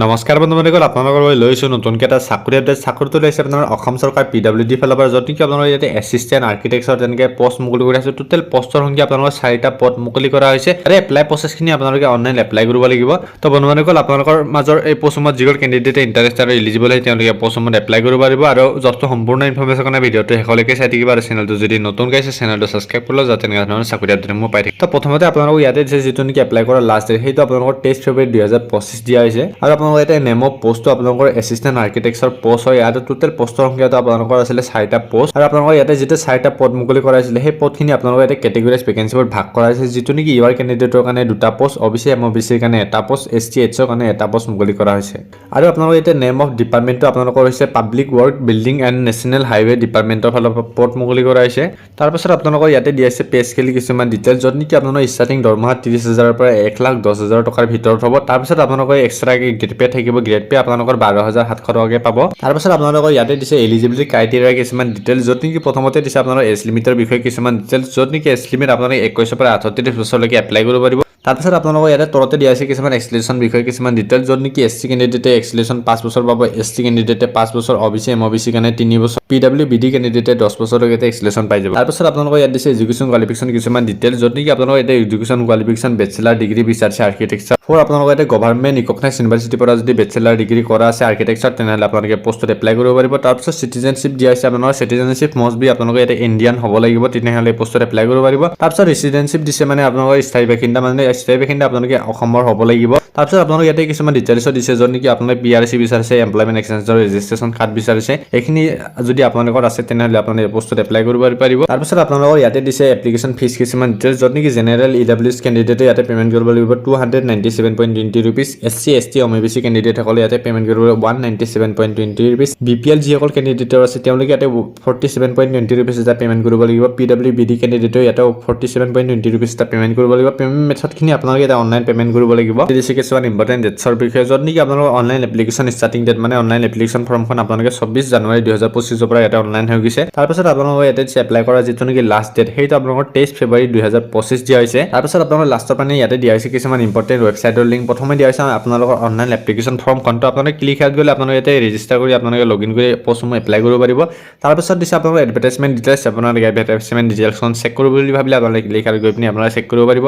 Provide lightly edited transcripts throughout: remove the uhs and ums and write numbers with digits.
নমস্কাৰ বন্ধুসকল, আপোনালোকৰ বাবে লৈছোঁ নতুনকৈ এটা চাকৰি আপডেট। চাকৰিটো লৈছে আপোনাৰ অসম চৰকাৰ PWD ফালৰ পৰা, য'ত নেকি আপোনালোকৰ ইয়াতে এছিষ্টেণ্ট আৰ্কিটেক্টৰ তেনেকৈ পষ্ট মুকলি কৰি আছে। টোটেল পষ্টৰ সংখ্যা আপোনালোকৰ 4টা পদ মুকলি কৰা হৈছে। আৰু এপ্লাই প্ৰচেছখিনি আপোনালোকে অনলাইন এপ্লাই কৰিব লাগিব। তো বন্ধুসকল, আপোনালোকৰ মাজৰ এই পষ্টসমূহত যিবোৰ কেণ্ডিডেটে ইণ্টাৰেষ্ট আৰু এলিজিবল হয় তেওঁলোকে পষ্টসমূহত এপ্লাই কৰিব পাৰিব। আৰু য'ত সম্পূৰ্ণ ইনফৰ্মেশ্যন কাৰণে ভিডিঅ'টো শেষলৈকে চাই থাকিব। আৰু চেনেলটো যদি নতুনকৈ আছে চেনেলটো ছাবস্ক্ৰাইব কৰি লওক, যাতে এনেকুৱা ধৰণৰ চাকৰি আপডেটসমূহ পাই থাকে। তো প্ৰথমতে আপোনালোকক ইয়াতে দিছে যিটো নেকি এপ্লাই কৰাৰ লাষ্ট ডেট, সেইটো আপোনালোকৰ 23 ফেব্ৰুৱাৰী 2025 দিয়া হৈছে। আৰু আপোনালোকৰ ইয়াতে নেম অফ পোষ্টটো আপোনালোকৰ এছিষ্টেণ্ট আৰ্কিটেক্টৰ পোষ্ট হয়। ইয়াতে টোটেল পোষ্টৰ সংখ্যাটো আপোনালোকৰ আছিলে 4টা পোষ্ট। আৰু আপোনালোকৰ ইয়াতে যিটো 4টা পদ মুকলি কৰা হৈছিলে সেই পদখিনি আপোনালোকৰ ইয়াতে কেটেগৰাইজ ভেকেঞ্চিবোৰ ভাগ কৰা হৈছে, যিটো নেকি ইউআৰ কেণ্ডিডেটৰ কাৰণে 2টা পোষ্ট, OBC MOBCৰ কাৰণে 1টা পোষ্ট, ST HCৰ কাৰণে 1টা পোষ্ট মুকলি কৰা হৈছে। আৰু আপোনালোকৰ ইয়াতে নেম অফ ডিপাৰ্টমেণ্টটো আপোনালোকৰ হৈছে public work building and national highway ডিপাৰ্টমেণ্টৰ ফালৰ পৰা পদ মুকলি কৰা হৈছে। তাৰপাছত আপোনালোকৰ ইয়াতে দিয়া আছে পে স্কেল কিছুমান ডিটেইলছ, য'ত নেকি আপোনালোকৰ ষ্টাৰ্টিং দৰমহা 30,000ৰ পৰা 1,10,000 টকাৰ ভিতৰত হ'ব। তাৰপিছত আপোনালোকৰ এক্সট্ৰাকৈ গ্ৰেড পে থাকিব। গ্ৰেড পে আপোনালোকৰ 12,700 টকাকৈ পাব। তাৰপিছত আপোনালোকৰ ইয়াতে দিছে এলিজিবিলিটি ক্ৰাইটেৰিয়া কিছুমান ডিটেইলছ, য'ত নেকি প্ৰথমতে দিছে আপোনালোকৰ এজ লিমিটৰ বিষয়ে কিছুমান ডিটেইলছ, য'ত নেকি এজ লিমিট আপোনালোকে 21ৰ পৰা 38 বছৰলৈকে এপ্লাই কৰিব পাৰিব। তাৰপিছত আপোনালোকৰ ইয়াতে তলতে দিয়া আছে কিছুমান এক্সিলেশ্যন বিষয়ে কিছুমান ডিটেইলছ, য'ত নেকি SC কেণ্ডিডেটে এক্সিলেশ্যন 5 বছৰ পাব, ST কেণ্ডিডেটে 5 বছৰ, OBC MOBC কাৰণে 3 বছৰ, PWBD কেণ্ডিডেটে 10 বছৰলৈকে এক্সিলেশ্যন পাই যাব। তাৰপিছত আপোনালোকৰ ইয়াত দিছে এডুকেশ্যন কোৱালিফিকেশ্যন কিছুমান ডিটেইলছ, য'ত নেকি আপোনালোকৰ ইয়াতে এডুকেশ্যন কোৱালিফিকেশ্যন বেচেলাৰ ডিগ্ৰী বিচাৰিছে আৰ্কিটেক্সাৰ ফৰ। আপোনালোকৰ ইয়াতে গভৰ্ণমেণ্ট ৰিকগনাইজ ইউনিভাৰ্চিটিৰ পৰা যদি বেচেলাৰ ডিগ্ৰী কৰা আছে আৰ্কিটেক্সাৰ, তেনেহ'লে আপোনালোকে পোষ্টত এপ্লাই কৰিব পাৰিব। তাৰপিছত চিটিজেনশ্বিপ দিয়া হৈছে আপোনালোকৰ, চিটিজেনশ্বিপ মষ্ট বি আপোনালোকে ইয়াতে ইণ্ডিয়ান হ'ব লাগিব, তেনেহ'লে পোষ্টত এপ্লাই কৰিব পাৰিব। তাৰপিছত ৰেচিডেঞ্চিপ দিছে, মানে আপোনালোকৰ স্থায়ী বাসিন্দা, মানে স্থায়ী বাসিন্দা আপোনালোকে অসমৰ হ'ব লাগিব। তাৰপিছত আপোনালোকে ইয়াতে কিছুমান ডিটেইলছ দিছে, য'ত নেকি আপোনালোকে PRC বিচাৰিছে, এমপ্লয়মেণ্ট এক্সচেঞ্জৰ ৰেজিষ্ট্ৰেশ্যন কাৰ্ড বিচাৰিছে। এইখিনি যদি আপোনালোকৰ আছে তেনেহ'লে আপোনালোকে পোষ্টত এপ্লাই কৰিব পাৰিব। তাৰপিছত আপোনালোকৰ ইয়াতে দিছে এপ্লিকেশ্যন ফিজ কিছুমান ডিটেইলছ, য'ত নেকি জেনেৰেল EWS কেণ্ডিডেটে ইয়াতে পে'মেণ্ট কৰিব লাগিব 297.20 ৰুপিজ, SC ST OBC কেণ্ডিডেটসকলে ইয়াতে পে'মেণ্ট কৰিব 197.20 ৰুপিজ, BPL যিসকল কেণ্ডিডেটৰ আছে তেওঁলোকে ইয়াতে 47.20 ৰুপিজ এটা পে'মেণ্ট কৰিব লাগিব, PWBD কেণ্ডিডেটে ইয়াতে 47.20 ৰুপিজ এটা পে'মেণ্ট কৰিব লাগিব। পে'মেণ্ট মেথডখিনি আপোনালোকে এটা অনলাইন পে'মেণ্ট কৰিব লাগিব। দিছে কিছুমান ইম্পৰ্টেণ্ট ডেটছৰ বিষয়ে, য'ত নেকি আপোনালোকৰ অনলাইন এপ্লিকেশ্যন ষ্টাৰ্টিং ডেট, মানে অনলাইন এপ্লিকেশ্যন ফৰ্মখন আপোনালোকে 24 জানুৱাৰী 2025 পৰা ইয়াতে অনলাইন হৈ গৈছে। তাৰপিছত আপোনালোকৰ ইয়াতে এপ্লাই কৰা যিটো নেকি লাষ্ট ডেট, সেইটো আপোনালোকৰ 23 ফেব্ৰুৱাৰী 2025 দিয়া হৈছে। তাৰপিছত আপোনালোকৰ লাষ্টৰ মানে ইয়াতে দিয়া হৈছে কিছুমান ইম্পৰ্টেণ্ট ৱেবছাইটৰ লিংক। প্ৰথমে দিয়া হৈছে আপোনালোকৰ অনলাইন এপ্লিকেশ্যন ফৰ্মখনটো, আপোনালোকে ক্লিক হেয়াত গ'লে আপোনালোকে ইয়াতে ৰেজিষ্টাৰ কৰি আপোনালোকে লগইন কৰি পষ্টসমূহ এপ্লাই কৰিব পাৰিব। তাৰপিছত দিছে আপোনালোকৰ এডভাৰটাইজমেণ্ট ডিটেইলছ, আপোনালোকে এডভাৰটাইজমেণ্ট ডিটেইলছখন চেক কৰিব বুলি ভাবিলে আপোনালোকে ক্লিক হেয়াত গৈ পিনি আপোনালোকে চেক কৰিব পাৰিব।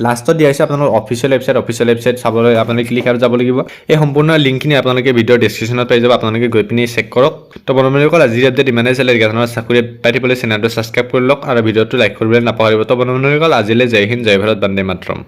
লাষ্টত দিয়া হৈছে আপোনালোকৰ অফিচিয়েল ৱেবছাইট চাবলৈ আপোনালোকে ক্লিক হেয়াত যাব লাগিব। এই সম্পূৰ্ণ লিংকখিনি আপোনালোকে ভিডিঅ'ৰ ডেছক্ৰিপশ্যনত পাই যাব, আপোনালোকে গৈ পিনি চেক কৰক। তো বন্ধুসকল, আজিৰ আপডেট ইমানেই আছিলে। এনেকুৱা ধৰণৰ চাকৰি পাই থাকিবলৈ চেনেলটো ছাবস্ক্ৰাইব কৰি লওক আৰু ভিডিঅ'টো লাইক কৰিবলৈ নাপাহৰিব। তো বন্ধুসকল, আজিলৈ জয় হিন্দ, জয় ভাৰত, বন্দে মাতৰম।